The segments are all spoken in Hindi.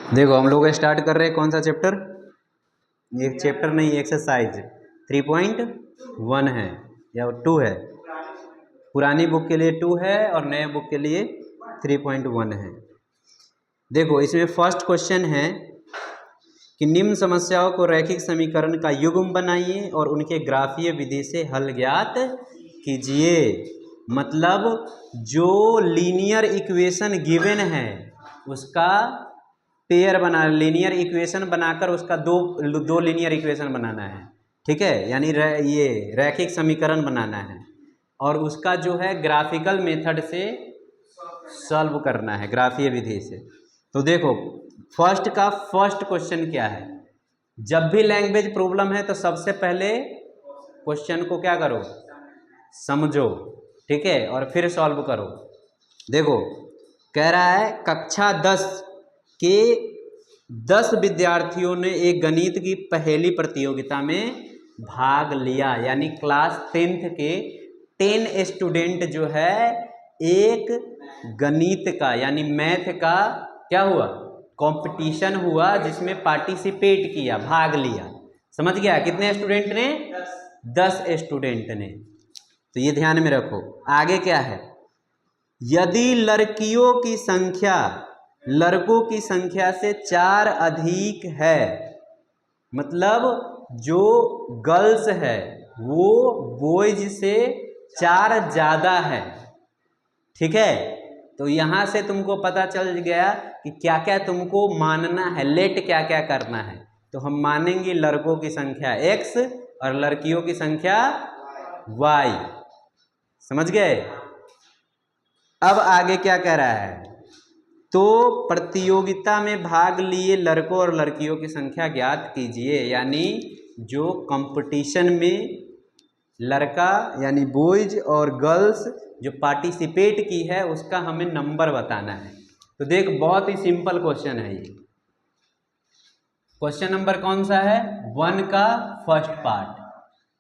देखो हम लोग स्टार्ट कर रहे हैं कौन सा चैप्टर, एक चैप्टर नहीं एक्सरसाइज 3.1 है या 2 है। पुरानी बुक के लिए 2 है और नए बुक के लिए 3.1 है। देखो इसमें फर्स्ट क्वेश्चन है कि निम्न समस्याओं को रैखिक समीकरण का युग्म बनाइए और उनके ग्राफीय विधि से हल ज्ञात कीजिए। मतलब जो लीनियर इक्वेशन गिवन है उसका पेयर बना, लीनियर इक्वेशन बनाकर उसका दो लीनियर इक्वेशन बनाना है, ठीक है, यानी ये रैखिक समीकरण बनाना है और उसका जो है ग्राफिकल मेथड से सॉल्व करना है, ग्राफीय विधि से। तो देखो फर्स्ट क्वेश्चन क्या है, जब भी लैंग्वेज प्रॉब्लम है तो सबसे पहले क्वेश्चन को क्या करो, समझो, ठीक है, और फिर सॉल्व करो। देखो कह रहा है कक्षा 10 के 10 विद्यार्थियों ने एक गणित की पहेली प्रतियोगिता में भाग लिया, यानी क्लास 10th के 10 स्टूडेंट जो है एक गणित का यानी मैथ का क्या हुआ, कंपटीशन हुआ जिसमें पार्टिसिपेट किया, भाग लिया। समझ गया, कितने स्टूडेंट ने, 10 स्टूडेंट ने। तो ये ध्यान में रखो। आगे क्या है, यदि लड़कियों की संख्या लड़कों की संख्या से 4 अधिक है, मतलब जो गर्ल्स है वो बॉयज से 4 ज़्यादा है, ठीक है। तो यहाँ से तुमको पता चल गया कि क्या क्या तुमको मानना है, लेट क्या क्या करना है। तो हम मानेंगे लड़कों की संख्या x और लड़कियों की संख्या y। समझ गए। अब आगे क्या कह रहा है, तो प्रतियोगिता में भाग लिए लड़कों और लड़कियों की संख्या ज्ञात कीजिए, यानी जो कंपटीशन में लड़का यानी बॉयज और गर्ल्स जो पार्टिसिपेट की है उसका हमें नंबर बताना है। तो देख बहुत ही सिंपल क्वेश्चन है ये। क्वेश्चन नंबर कौन सा है, 1 का फर्स्ट पार्ट,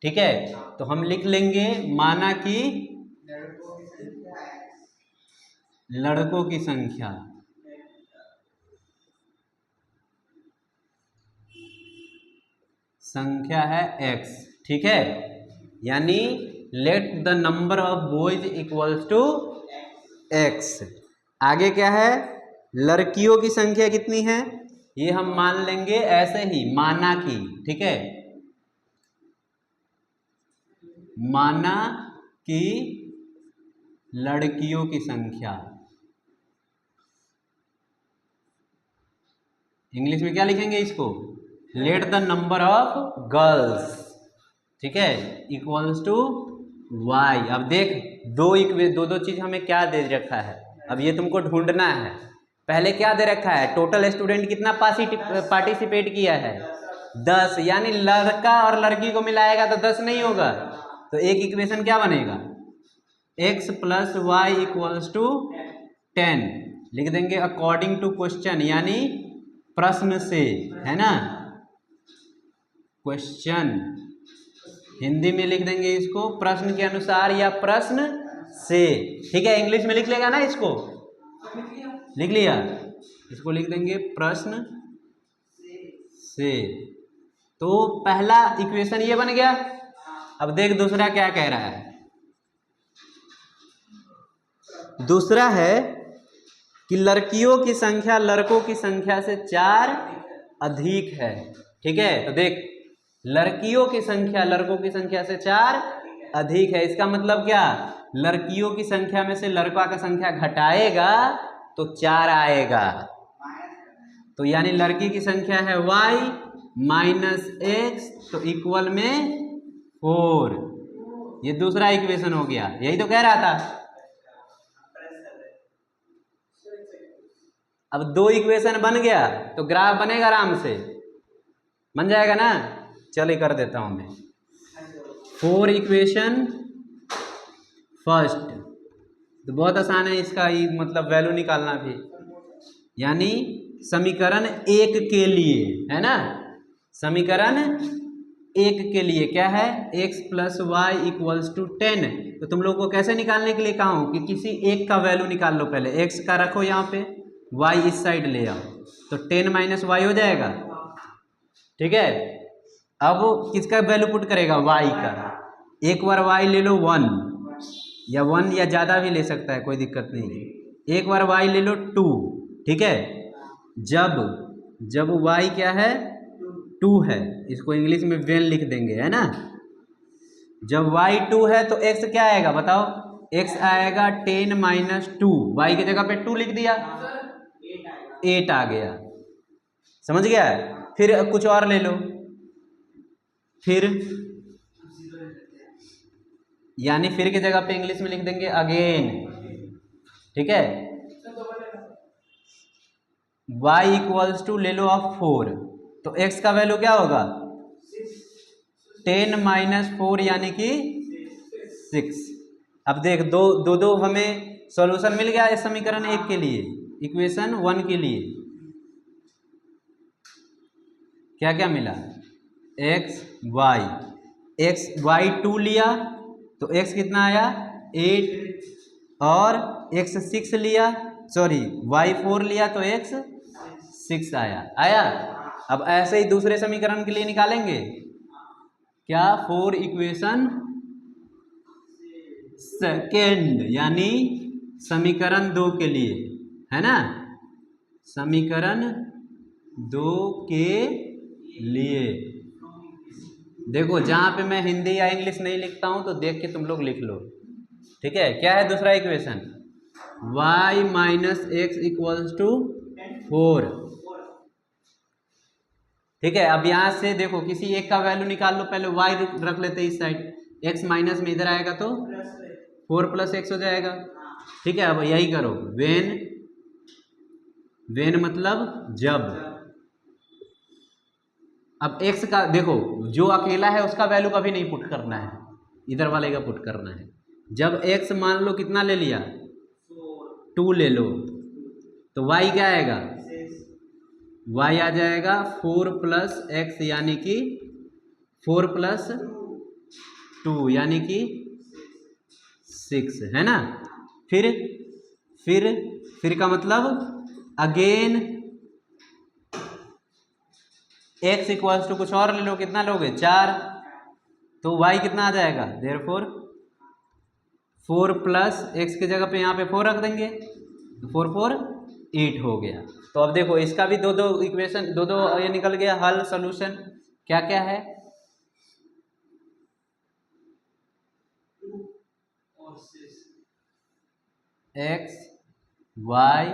ठीक है। तो हम लिख लेंगे माना कि लड़कों की संख्या है x, ठीक है, यानी let the number of boys equals to x। आगे क्या है, लड़कियों की संख्या कितनी है, ये हम मान लेंगे ऐसे ही माना की, ठीक है, माना कि लड़कियों की संख्या, इंग्लिश में क्या लिखेंगे इसको, late the number of girls, ठीक है, इक्वल्स टू y। अब देख दो चीज हमें क्या दे रखा है, अब ये तुमको ढूंढना है। पहले क्या दे रखा है, टोटल स्टूडेंट कितना पार्टिसिपेट किया है, 10, यानी लड़का और लड़की को मिलाएगा तो 10 नहीं होगा। तो एक इक्वेशन क्या बनेगा, x + y इक्वल्स टू 10 लिख देंगे अकॉर्डिंग टू क्वेश्चन, यानी प्रश्न से, है ना, क्वेश्चन हिंदी में लिख देंगे इसको प्रश्न के अनुसार या प्रश्न से, ठीक है। इंग्लिश में लिख लेगा ना, इसको लिख लिया, इसको लिख देंगे प्रश्न से। तो पहला इक्वेशन ये बन गया। अब देख दूसरा क्या कह रहा है, दूसरा है कि लड़कियों की संख्या लड़कों की संख्या से 4 अधिक है, ठीक है। तो देख लड़कियों की संख्या लड़कों की संख्या से 4 अधिक है, इसका मतलब क्या, लड़कियों की संख्या में से लड़का का संख्या घटाएगा तो 4 आएगा। तो यानी लड़की की संख्या है y - x तो इक्वल में 4। ये दूसरा इक्वेशन हो गया, यही तो कह रहा था। अब 2 इक्वेशन बन गया तो ग्राफ बनेगा, आराम से बन जाएगा ना। चलिए कर देता हूं मैं 4 इक्वेशन फर्स्ट। तो बहुत आसान है इसका ही मतलब वैल्यू निकालना भी, यानी समीकरण 1 के लिए, है ना, समीकरण 1 के लिए क्या है, x + y इक्वल्स टू 10। तो तुम लोग को कैसे निकालने के लिए कहा हूं कि किसी एक का वैल्यू निकाल लो, पहले x का रखो यहाँ पे, y इस साइड ले आओ, तो 10 माइनस वाई हो जाएगा। ठीक है, अब किसका वैल्यू पुट करेगा, वाई का। एक बार वाई ले लो 1 या 1 या ज़्यादा भी ले सकता है, कोई दिक्कत नहीं है। एक बार वाई ले लो 2। ठीक है, जब वाई क्या है, 2 है, इसको इंग्लिश में वेन लिख देंगे, है ना। जब वाई 2 है तो एक्स क्या आएगा बताओ, एक्स आएगा 10 माइनस 2। वाई की जगह पे 2 लिख दिया, 8 आ गया। समझ गया। फिर कुछ और ले लो, फिर यानी फिर की जगह पे इंग्लिश में लिख देंगे अगेन। ठीक है, y इक्वल्स टू ले लो आप 4, तो x का वैल्यू क्या होगा, 10 माइनस 4 यानी कि 6। अब देख दो हमें सॉल्यूशन मिल गया इस समीकरण 1 के लिए, इक्वेशन 1 के लिए क्या क्या मिला, x y 2 लिया तो x कितना आया 8, और x 6 लिया, सॉरी y 4 लिया तो x 6 आया। अब ऐसे ही दूसरे समीकरण के लिए निकालेंगे क्या, 4 इक्वेशन सेकेंड यानी समीकरण 2 के लिए, है ना, समीकरण 2 के लिए। देखो जहां पे मैं हिंदी या इंग्लिश नहीं लिखता हूं तो देख के तुम लोग लिख लो। ठीक है, क्या है दूसरा equation, y minus x equals to 4। ठीक है, अब यहां से देखो किसी एक का वैल्यू निकाल लो, पहले y रख लेते हैं इस साइड, x माइनस में इधर आएगा तो 4 प्लस एक्स हो जाएगा। ठीक है, अब यही करो, वेन मतलब जब। अब x का देखो, जो अकेला है उसका वैल्यू कभी नहीं पुट करना है, इधर वाले का पुट करना है। जब x मान लो कितना ले लिया, 2 ले लो, तो y क्या आएगा, y आ जाएगा 4 प्लस एक्स यानी कि 4 प्लस 2 यानी कि 6, है ना। फिर का मतलब अगेन x इक्वल्स टू कुछ और ले लो, कितना लोगे 4, तो y कितना आ जाएगा, देयरफॉर 4 प्लस एक्स की जगह पे यहाँ पे 4 रख देंगे, तो 4 4 8 हो गया। तो अब देखो इसका भी दो इक्वेशन दो ये निकल गया हल, सोल्यूशन क्या क्या है, x y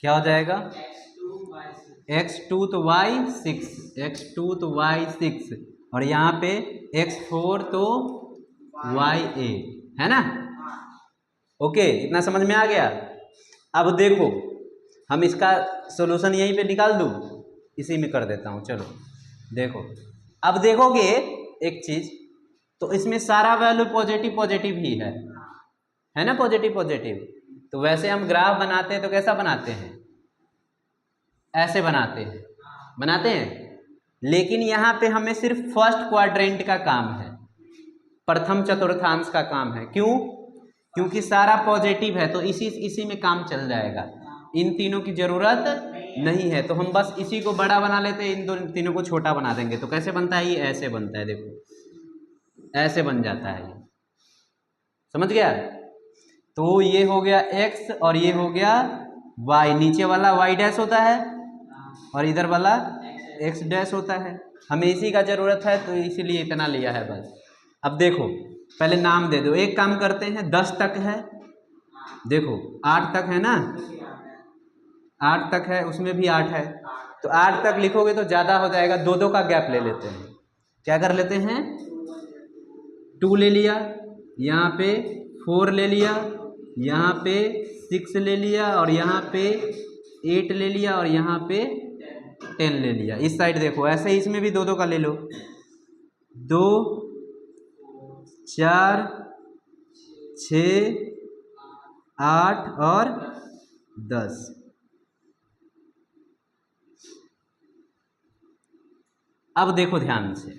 क्या हो जाएगा, x2 तो y 6, x2 तो y 6, और यहाँ पे x4 तो y 8, है ना। ओके, इतना समझ में आ गया। अब देखो हम इसका सॉल्यूशन यहीं पे निकाल दूँ, इसी में कर देता हूँ, चलो देखो। अब देखोगे एक चीज, तो इसमें सारा वैल्यू पॉजिटिव ही है ना, पॉजिटिव। तो वैसे हम ग्राफ बनाते हैं तो कैसा बनाते हैं, ऐसे बनाते हैं, लेकिन यहाँ पे हमें सिर्फ फर्स्ट क्वाड्रेंट का काम है, प्रथम चतुर्थांश का काम है। क्यों, क्योंकि सारा पॉजिटिव है तो इसी में काम चल जाएगा, इन तीनों की जरूरत नहीं है। तो हम बस इसी को बड़ा बना लेते हैं, इन तीनों को छोटा बना देंगे। तो कैसे बनता है ये, ऐसे बनता है, देखो ऐसे बन जाता है ये, समझ गया। तो ये हो गया x और ये हो गया y, नीचे वाला y डैश होता है और इधर वाला x डैश होता है, हमें इसी का जरूरत है तो इसीलिए इतना लिया है बस। अब देखो पहले नाम दे दो, एक काम करते हैं 10 तक है, देखो 8 तक है ना, 8 तक है, उसमें भी 8 है, तो 8 तक लिखोगे तो ज़्यादा हो जाएगा, 2 का गैप ले लेते हैं। क्या कर लेते हैं, 2 ले लिया, यहाँ पे 4 ले लिया, यहाँ पे 6 ले लिया, और यहाँ पे 8 ले लिया, और यहाँ पे 10 ले लिया। इस साइड देखो ऐसे ही इसमें भी 2 का ले लो, 2 4 6 8 और 10। अब देखो ध्यान से,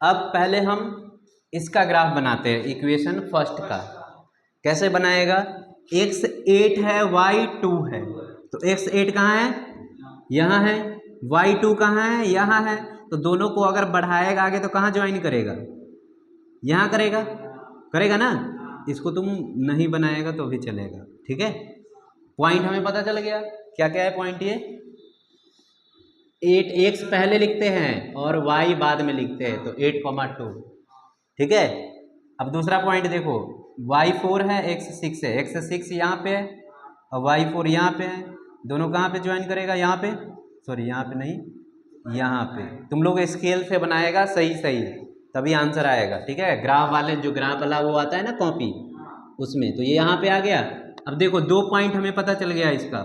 अब पहले हम इसका ग्राफ बनाते हैं, इक्वेशन फर्स्ट का। कैसे बनाएगा, x8 है y2 है, तो x8 कहाँ है, यहाँ है, y2 कहाँ है, यहाँ है। तो दोनों को अगर बढ़ाएगा आगे तो कहाँ ज्वाइन करेगा, यहाँ करेगा, करेगा ना। इसको तुम नहीं बनाएगा तो भी चलेगा, ठीक है। पॉइंट हमें पता चल गया, क्या क्या है पॉइंट ये। 8x पहले लिखते हैं और y बाद में लिखते हैं, तो 8,2, ठीक है। अब दूसरा पॉइंट देखो, y4 है, x6 है, x6 यहाँ पे है और y4 यहाँ पे है, दोनों कहाँ पे ज्वाइन करेगा, यहाँ पे, सॉरी यहाँ पे नहीं, यहाँ पे। तुम लोग स्केल से बनाएगा सही सही, तभी आंसर आएगा, ठीक है। ग्राफ वाले जो ग्राफ वाला वो आता है ना कॉपी, उसमें तो ये यहाँ पे आ गया। अब देखो 2 पॉइंट हमें पता चल गया इसका।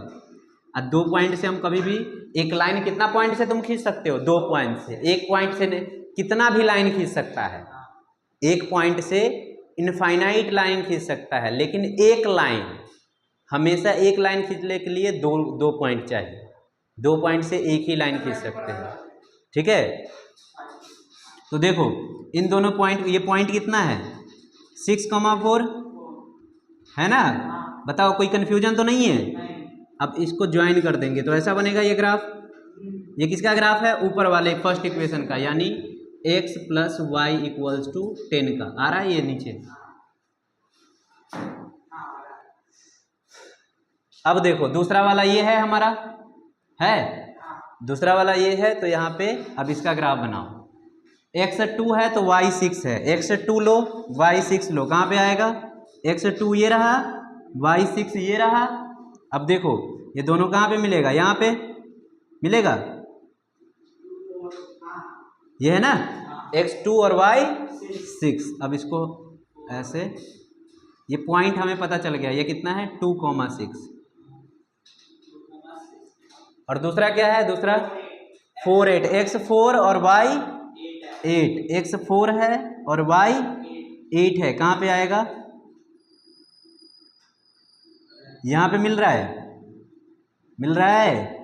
अब 2 पॉइंट से हम कभी भी एक लाइन कितना पॉइंट से तुम खींच सकते हो, 2 पॉइंट से। एक पॉइंट से कितना भी लाइन खींच सकता है, एक पॉइंट से इनफाइनाइट लाइन खींच सकता है, लेकिन एक लाइन हमेशा, एक लाइन खींचने के लिए दो पॉइंट चाहिए। 2 पॉइंट से एक ही लाइन खींच सकते हैं, ठीक है। तो देखो इन दोनों पॉइंट, ये पॉइंट कितना है 6,4 है ना। बताओ कोई कंफ्यूजन तो नहीं है। अब इसको ज्वाइन कर देंगे तो ऐसा बनेगा ये ग्राफ। ये किसका ग्राफ है, ऊपर वाले फर्स्ट इक्वेशन का, यानी x + y = 10 का। आ रहा है ये नीचे। अब देखो दूसरा वाला ये है हमारा, है दूसरा वाला ये है, तो यहाँ पे अब इसका ग्राफ बनाओ। x2 है तो y6 है, x2 लो y6 लो, कहाँ पे आएगा, x2 ये रहा, y6 ये रहा। अब देखो ये दोनों कहाँ पे मिलेगा, यहाँ पे मिलेगा, ये है ना x2 और y6। अब इसको ऐसे, ये पॉइंट हमें पता चल गया, ये कितना है 2,6। और दूसरा क्या है, दूसरा 4,8, x4 और y8, x4 है और y8 है, कहाँ पे आएगा, यहाँ पे मिल रहा है, मिल रहा है,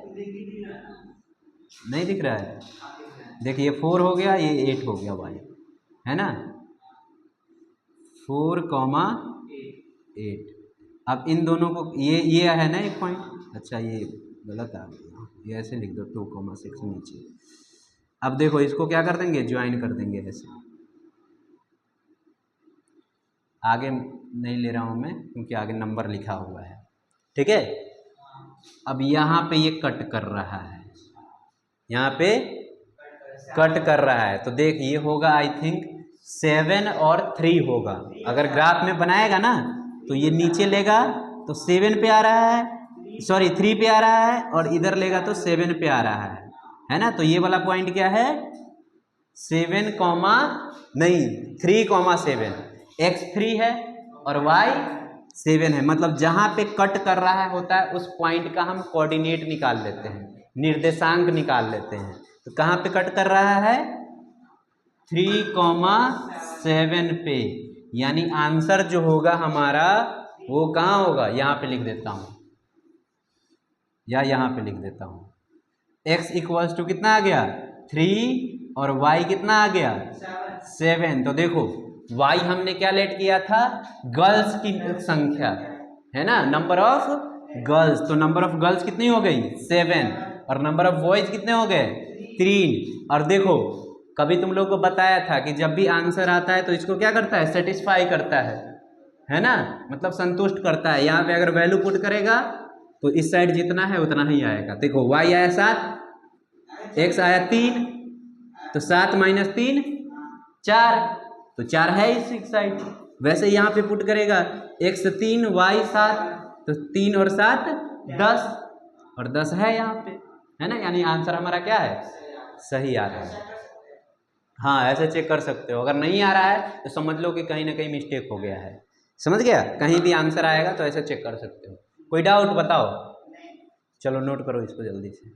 नहीं दिख रहा है। देखिए ये 4 हो गया, ये 8 हो गया y, है ना, 4,8। अब इन दोनों को, ये है ना एक पॉइंट, अच्छा ये गलत आ गया, ये ऐसे लिख दो 2,6 नीचे। अब देखो इसको क्या कर देंगे, ज्वाइन कर देंगे ऐसे। आगे नहीं ले रहा हूँ मैं क्योंकि आगे नंबर लिखा हुआ है, ठीक है। अब यहाँ पे ये कट कर रहा है, यहाँ पे कट कर रहा है, तो देख ये होगा आई थिंक 7 और 3 होगा। अगर ग्राफ में बनाएगा ना तो ये नीचे लेगा तो 7 पे आ रहा है, सॉरी 3 पे आ रहा है, और इधर लेगा तो 7 पे आ रहा है ना। तो ये वाला पॉइंट क्या है 7, नहीं 3,7, x3 है और y7 है। मतलब जहाँ पे कट कर रहा होता है उस पॉइंट का हम कोऑर्डिनेट निकाल लेते हैं, निर्देशांक निकाल लेते हैं। तो कहाँ पे कट कर रहा है 3,7 पे, यानी आंसर जो होगा हमारा वो कहाँ होगा, यहाँ पे लिख देता हूँ या यहाँ पे लिख देता हूँ। x = कितना आ गया 3 और y कितना आ गया 7। तो देखो y हमने क्या लेट किया था, गर्ल्स की संख्या है ना, नंबर ऑफ गर्ल्स। तो नंबर ऑफ गर्ल्स कितनी हो गई 7, और नंबर ऑफ बॉयज कितने हो गए 3। और देखो कभी तुम लोग को बताया था कि जब भी आंसर आता है तो इसको क्या करता है, सेटिस्फाई करता है ना, मतलब संतुष्ट करता है। यहाँ पे अगर वैल्यू पुट करेगा तो इस साइड जितना है उतना ही आएगा। देखो y आया 7, x आया 3, तो 7 - 3 4, तो 4 है इस साइड। वैसे यहाँ पे पुट करेगा x 3 y 7, तो 3 और 7 10, और 10 है यहाँ पे, है ना, यानी आंसर हमारा क्या है सही आ रहा है। हाँ ऐसे चेक कर सकते हो। अगर नहीं आ रहा है तो समझ लो कि कहीं ना कहीं मिस्टेक हो गया है, समझ गया। कहीं भी आंसर आएगा तो ऐसे चेक कर सकते हो। कोई डाउट बताओ, चलो नोट करो इसको जल्दी से।